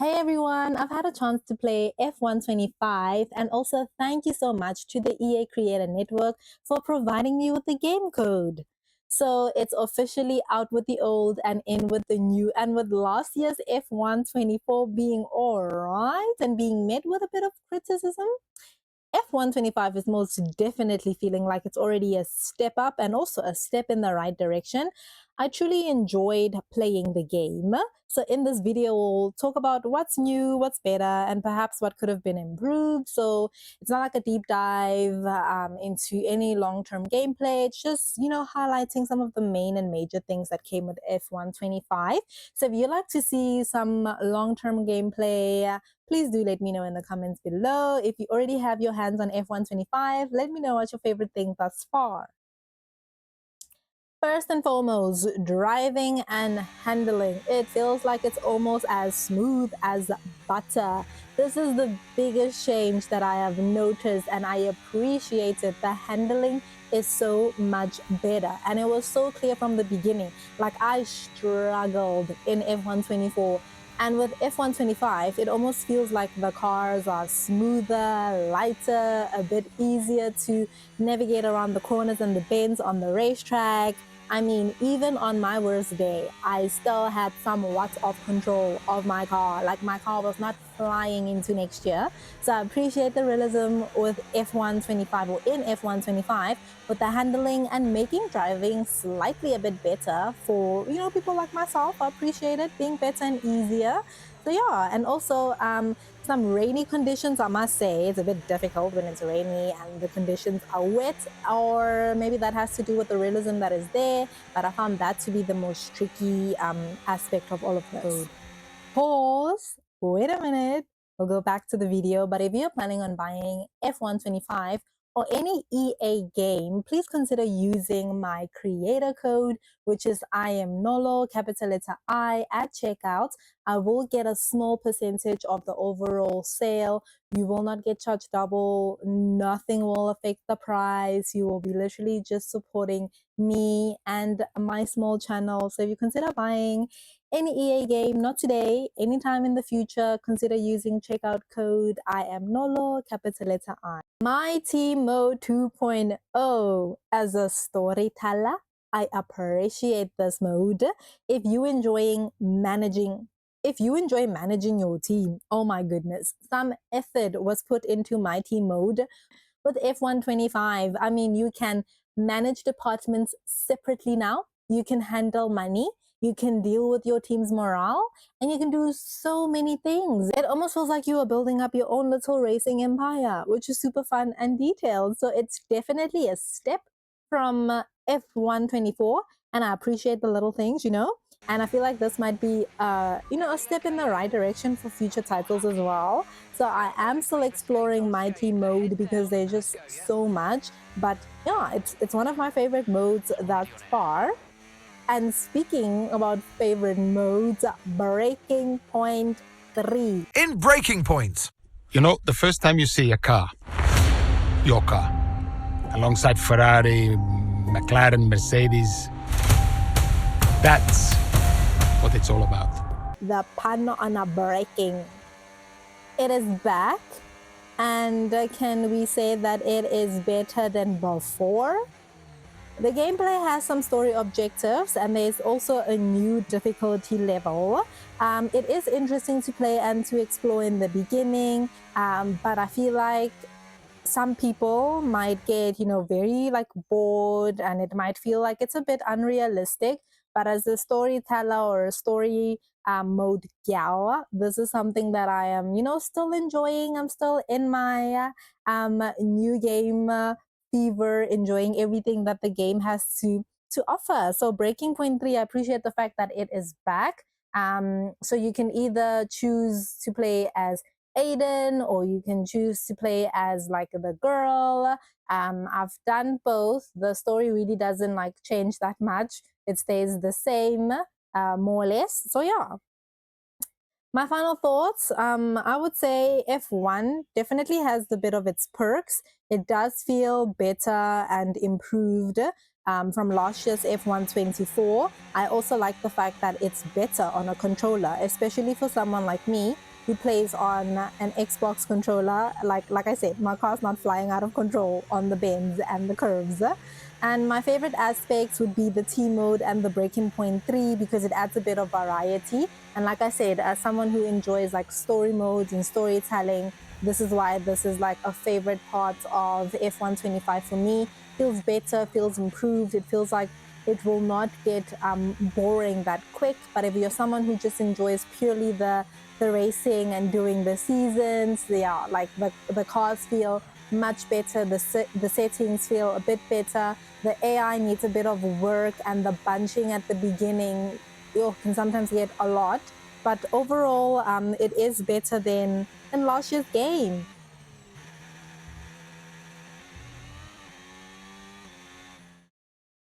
Hey everyone, I've had a chance to play F125 and also thank you so much to the EA Creator Network for providing me with the game code. So it's officially out with the old and in with the new, and with last year's F124 being alright and being met with a bit of criticism, F125 is most definitely feeling like it's already a step up and also a step in the right direction. I truly enjoyed playing the game. So in this video, we'll talk about what's new, what's better, and perhaps what could have been improved. So it's not like a deep dive into any long-term gameplay. It's just, highlighting some of the main and major things that came with F125. So if you'd like to see some long-term gameplay, please do let me know in the comments below. If you already have your hands on F125, let me know what's your favorite thing thus far. First and foremost, driving and handling. It feels like it's almost as smooth as butter. This is the biggest change that I have noticed, and I appreciate it. The handling is so much better, and it was so clear from the beginning. Like, I struggled in F124, and with F125, it almost feels like the cars are smoother, lighter, a bit easier to navigate around the corners and the bends on the racetrack. I mean, even on my worst day, I still had somewhat of control of my car. Like, my car was not flying into next year. So I appreciate the realism with F125 or in F125 with the handling and making driving slightly a bit better for, people like myself. I appreciate it being better and easier. So yeah, and also some rainy conditions, I must say. It's a bit difficult when it's rainy and the conditions are wet, or maybe that has to do with the realism that is there, but I found that to be the most tricky aspect of all of this. Pause, wait a minute, we'll go back to the video. But if you're planning on buying F125 or any EA game, please consider using my creator code, which is I am Nolo, capital letter I, at checkout. I will get a small percentage of the overall sale. You will not get charged double. Nothing will affect the price. You will be literally just supporting me and my small channel. So if you consider buying any EA game, not today, anytime in the future, consider using checkout code I am Nolo, capital letter I. Mighty Mode 2.0. As a storyteller, I appreciate this mode. If you enjoy managing your team, oh my goodness, some effort was put into Mighty Mode. With F125, I mean, you can manage departments separately now. You can handle money. You can deal with your team's morale, and you can do so many things. It almost feels like you are building up your own little racing empire, which is super fun and detailed. So it's definitely a step from F124, and I appreciate the little things, and I feel like this might be, a step in the right direction for future titles as well. So I am still exploring Mighty Mode because there's just so much. But yeah, it's one of my favorite modes thus far. And speaking about favorite modes, Breaking Point 3. In Breaking Point, the first time you see a car, your car, alongside Ferrari, McLaren, Mercedes, that's what it's all about. The pun on a braking. It is back, and can we say that it is better than before? The gameplay has some story objectives, and there's also a new difficulty level. It is interesting to play and to explore in the beginning, but I feel like some people might get, very bored, and it might feel like it's a bit unrealistic. But as a storyteller or a story mode gal, this is something that I am, still enjoying. I'm still in my new game fever, enjoying everything that the game has to offer. So Breaking Point 3, I appreciate the fact that it is back. So you can either choose to play as Aiden, or you can choose to play as like the girl. I've done both. The story really doesn't change that much. It stays the same, more or less. So yeah. My final thoughts, I would say F1 definitely has the bit of its perks. It does feel better and improved from last year's F124. I also like the fact that it's better on a controller, especially for someone like me who plays on an Xbox controller. Like I said, my car's not flying out of control on the bends and the curves. And my favorite aspects would be the T mode and the Breaking Point 3 because it adds a bit of variety. And like I said, as someone who enjoys like story modes and storytelling, this is why this is like a favorite part of F125 for me. Feels better, feels improved. It feels like it will not get boring that quick. But if you're someone who just enjoys purely the racing and doing the seasons, yeah, like the cars feel much better. The settings feel a bit better. The AI needs a bit of work, and the bunching at the beginning can sometimes get a lot. But overall, it is better than last year's game.